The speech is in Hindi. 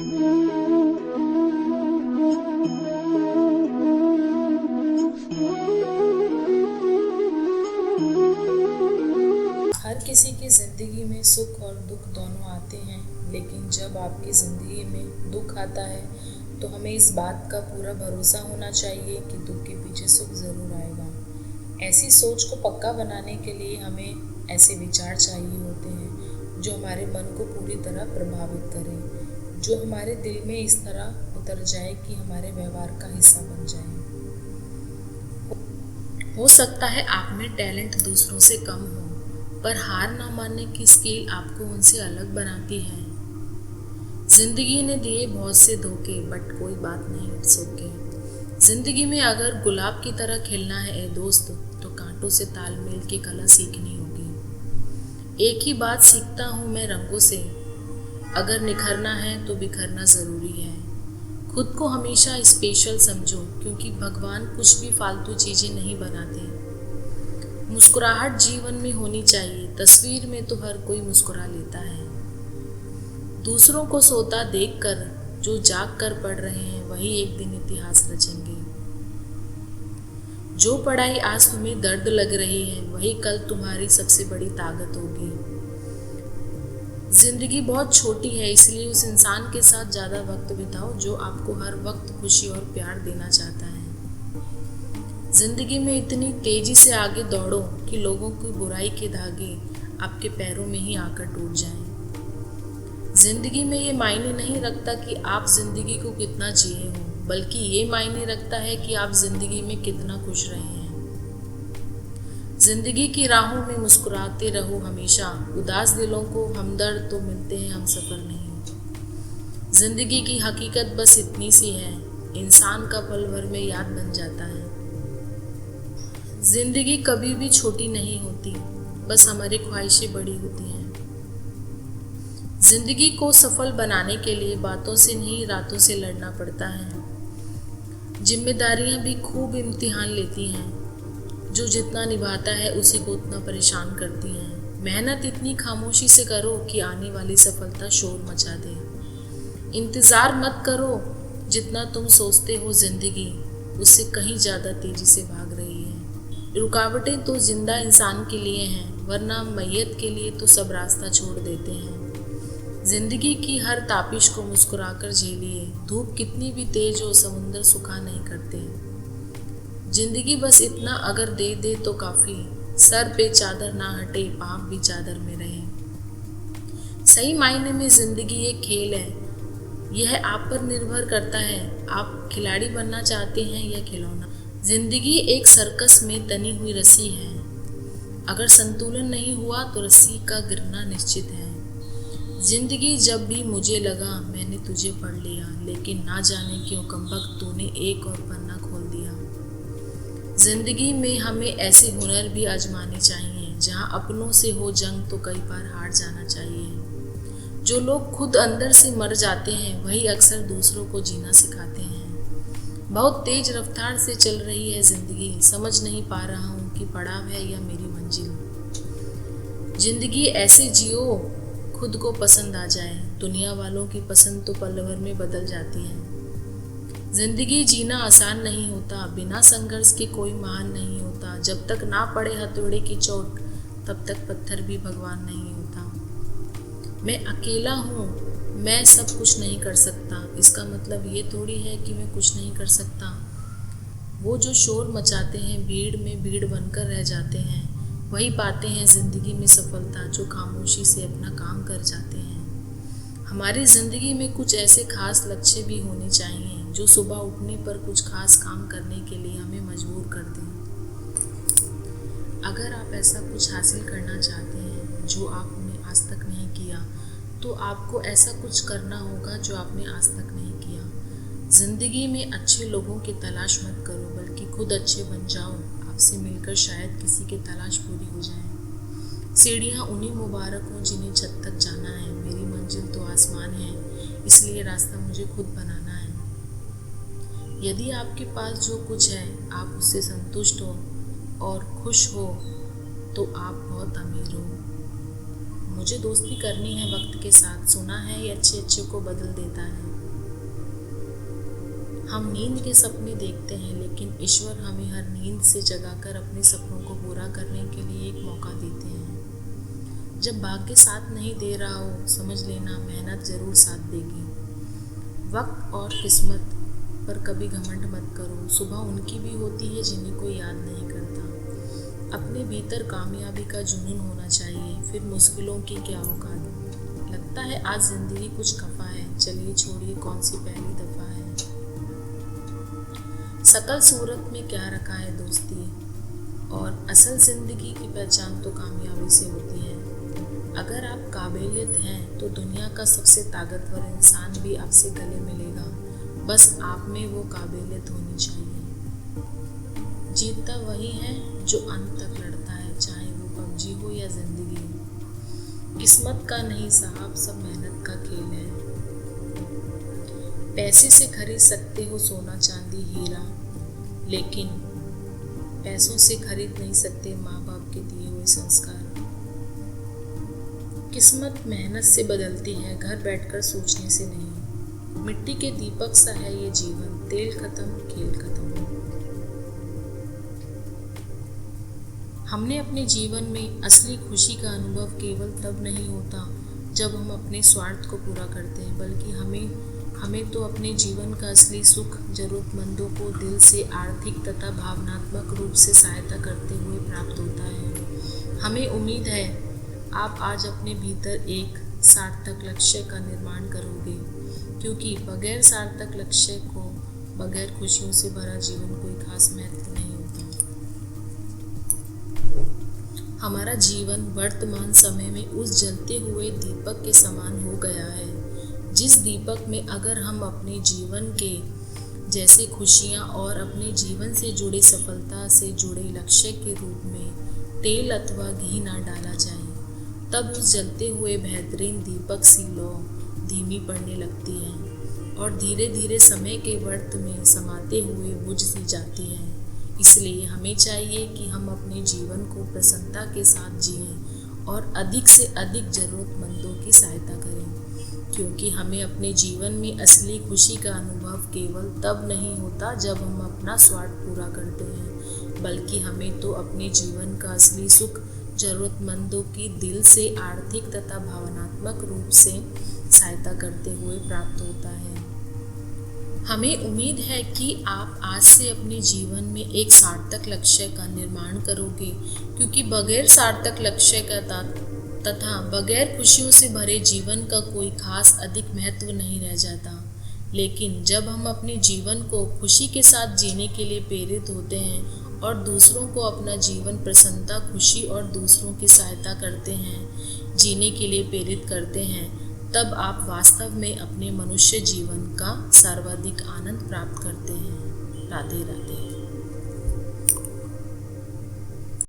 हर किसी की ज़िंदगी में सुख और दुख दोनों आते हैं, लेकिन जब आपकी ज़िंदगी में दुख आता है तो हमें इस बात का पूरा भरोसा होना चाहिए कि दुख के पीछे सुख ज़रूर आएगा। ऐसी सोच को पक्का बनाने के लिए हमें ऐसे विचार चाहिए होते हैं जो हमारे मन को पूरी तरह प्रभावित करें, जो हमारे दिल में इस तरह उतर जाए कि हमारे व्यवहार का हिस्सा बन जाए। हो सकता है आप में टैलेंट दूसरों से कम हो, पर हार ना मानने की स्किल आपको उनसे अलग बनाती है। जिंदगी ने दिए बहुत से धोखे, बट कोई बात नहीं, इट्स ओके। जिंदगी में अगर गुलाब की तरह खिलना है ए दोस्त, तो कांटों से तालमेल की कला सीखनी होगी। एक ही बात सीखता हूँ मैं रंगों से, अगर निखरना है तो बिखरना ज़रूरी है। खुद को हमेशा स्पेशल समझो, क्योंकि भगवान कुछ भी फालतू चीज़ें नहीं बनाते। मुस्कुराहट जीवन में होनी चाहिए, तस्वीर में तो हर कोई मुस्कुरा लेता है। दूसरों को सोता देखकर जो जाग कर पढ़ रहे हैं वही एक दिन इतिहास रचेंगे। जो पढ़ाई आज तुम्हें दर्द लग रही है वही कल तुम्हारी सबसे बड़ी ताकत होगी। जिंदगी बहुत छोटी है, इसलिए उस इंसान के साथ ज़्यादा वक्त बिताओ जो आपको हर वक्त खुशी और प्यार देना चाहता है। जिंदगी में इतनी तेजी से आगे दौड़ो कि लोगों की बुराई के धागे आपके पैरों में ही आकर टूट जाएं। जिंदगी में ये मायने नहीं रखता कि आप जिंदगी को कितना जिए हो, बल्कि ये मायने रखता है कि आप जिंदगी में कितना खुश रहे हैं। जिंदगी की राहों में मुस्कुराते रहो हमेशा, उदास दिलों को हमदर्द तो मिलते हैं, हम सफर नहीं। जिंदगी की हकीकत बस इतनी सी है, इंसान का पल भर में याद बन जाता है। जिंदगी कभी भी छोटी नहीं होती, बस हमारी ख्वाहिशें बड़ी होती हैं। जिंदगी को सफल बनाने के लिए बातों से नहीं रातों से लड़ना पड़ता है। जिम्मेदारियां भी खूब इम्तिहान लेती हैं, जो जितना निभाता है उसी को उतना परेशान करती हैं। मेहनत इतनी खामोशी से करो कि आने वाली सफलता शोर मचा दे। इंतज़ार मत करो, जितना तुम सोचते हो जिंदगी उससे कहीं ज़्यादा तेजी से भाग रही है। रुकावटें तो जिंदा इंसान के लिए हैं, वरना मैयत के लिए तो सब रास्ता छोड़ देते हैं। जिंदगी की हर तापिश को मुस्कुराकर झेलिए, धूप कितनी भी तेज हो समुंदर सुखा नहीं करते। जिंदगी बस इतना अगर दे दे तो काफ़ी, सर पे चादर ना हटे पाँव भी चादर में रहे। सही मायने में जिंदगी एक खेल है, यह आप पर निर्भर करता है आप खिलाड़ी बनना चाहते हैं या खिलौना। जिंदगी एक सर्कस में तनी हुई रस्सी है, अगर संतुलन नहीं हुआ तो रस्सी का गिरना निश्चित है। जिंदगी जब भी मुझे लगा मैंने तुझे पढ़ लिया, लेकिन ना जाने क्यों कमबख्त तूने एक और पन्ना खोल दिया। जिंदगी में हमें ऐसे हुनर भी आजमाने चाहिए, जहाँ अपनों से हो जंग तो कई बार हार जाना चाहिए। जो लोग खुद अंदर से मर जाते हैं वही अक्सर दूसरों को जीना सिखाते हैं। बहुत तेज रफ्तार से चल रही है जिंदगी, समझ नहीं पा रहा हूँ कि पड़ाव है या मेरी मंजिल। जिंदगी ऐसे जियो खुद को पसंद आ जाए, दुनिया वालों की पसंद तो पल भर में बदल जाती है। जिंदगी जीना आसान नहीं होता, बिना संघर्ष के कोई महान नहीं होता। जब तक ना पड़े हथौड़े की चोट तब तक पत्थर भी भगवान नहीं होता। मैं अकेला हूँ, मैं सब कुछ नहीं कर सकता, इसका मतलब ये थोड़ी है कि मैं कुछ नहीं कर सकता। वो जो शोर मचाते हैं भीड़ में भीड़ बनकर रह जाते हैं, वही पाते हैं जिंदगी में सफलता, जो खामोशी से अपना काम कर जाते हैं। हमारी ज़िंदगी में कुछ ऐसे खास लक्ष्य भी होने चाहिए जो सुबह उठने पर कुछ खास काम करने के लिए हमें मजबूर कर दें। अगर आप ऐसा कुछ हासिल करना चाहते हैं जो आपने आज तक नहीं किया, तो आपको ऐसा कुछ करना होगा जो आपने आज तक नहीं किया। ज़िंदगी में अच्छे लोगों की तलाश मत करो, बल्कि खुद अच्छे बन जाओ। आपसे मिलकर शायद किसी की तलाश पूरी हो जाए। सीढ़ियाँ उन्हीं मुबारक हों जिन्हें छत तक जाना है। मेरी मंजिल तो आसमान है, इसलिए रास्ता मुझे खुद बनाना है। यदि आपके पास जो कुछ है आप उससे संतुष्ट हो और खुश हो, तो आप बहुत अमीर हो। मुझे दोस्ती करनी है वक्त के साथ, सुना है ये अच्छे अच्छे को बदल देता है। हम नींद के सपने देखते हैं, लेकिन ईश्वर हमें हर नींद से जगाकर अपने सपनों को पूरा करने के लिए एक मौका देते हैं। जब भाग्य साथ नहीं दे रहा हो, समझ लेना मेहनत जरूर साथ देगी। वक्त और किस्मत पर कभी घमंड मत करो, सुबह उनकी भी होती है जिन्हें कोई याद नहीं करता। अपने भीतर कामयाबी का जुनून होना चाहिए, फिर मुश्किलों की क्या औकात। लगता है आज जिंदगी कुछ खफा है, चलिए छोड़िए कौन सी पहली दफा है। सकल सूरत में क्या रखा है दोस्ती, और असल जिंदगी की पहचान तो कामयाबी से होती है। अगर आप काबिलियत हैं तो दुनिया का सबसे ताकतवर इंसान भी आपसे गले मिलेगा, बस आप में वो काबिलियत होनी चाहिए। जीतता वही है जो अंत तक लड़ता है, चाहे वो पबजी हो या जिंदगी। किस्मत का नहीं साहब, सब मेहनत का खेल है। पैसे से खरीद सकते हो सोना चांदी हीरा, लेकिन पैसों से खरीद नहीं सकते माँ बाप के दिए हुए संस्कार। किस्मत मेहनत से बदलती है, घर बैठकर सोचने से नहीं। मिट्टी के दीपक सा है ये जीवन, तेल खत्म खेल खत्म। हमने अपने जीवन में असली खुशी का अनुभव केवल तब नहीं होता जब हम अपने स्वार्थ को पूरा करते हैं, बल्कि हमें तो अपने जीवन का असली सुख जरूरतमंदों को दिल से आर्थिक तथा भावनात्मक रूप से सहायता करते हुए प्राप्त होता है। हमें उम्मीद है आप आज अपने भीतर एक सार्थक लक्ष्य का निर्माण करोगे, क्योंकि बगैर सार्थक लक्ष्य को, बगैर खुशियों से भरा जीवन कोई खास महत्व नहीं होता। हमारा जीवन वर्तमान समय में उस जलते हुए दीपक के समान हो गया है, जिस दीपक में अगर हम अपने जीवन के जैसे खुशियाँ और अपने जीवन से जुड़े सफलता से जुड़े लक्ष्य के रूप में तेल अथवा घी ना डाला जाए, तब उस जलते हुए बेहतरीन दीपक सी लौ धीमी पड़ने लगती है और धीरे धीरे समय के वर्त में समाते हुए बुझ सी जाती है। इसलिए हमें चाहिए कि हम अपने जीवन को प्रसन्नता के साथ जिएं और अधिक से अधिक ज़रूरतमंदों की सहायता करें, क्योंकि हमें अपने जीवन में असली खुशी का अनुभव केवल तब नहीं होता जब हम अपना स्वार्थ पूरा करते हैं, बल्कि हमें तो अपने जीवन का असली सुख जरूरतमंदों की दिल से आर्थिक तथा भावनात्मक रूप से सहायता करते हुए प्राप्त होता है। हमें उम्मीद है कि आप आज से अपने जीवन में एक सार्थक लक्ष्य का निर्माण करोगे, क्योंकि बगैर सार्थक लक्ष्य का तथा बगैर खुशियों से भरे जीवन का कोई खास अधिक महत्व नहीं रह जाता। लेकिन जब हम अपने जीवन को खुशी के साथ जीने के लिए प्रेरित होते हैं और दूसरों को अपना जीवन प्रसन्नता, खुशी और दूसरों की सहायता करते हैं, जीने के लिए प्रेरित करते हैं, तब आप वास्तव में अपने मनुष्य जीवन का सर्वाधिक आनंद प्राप्त करते हैं। राधे राधे।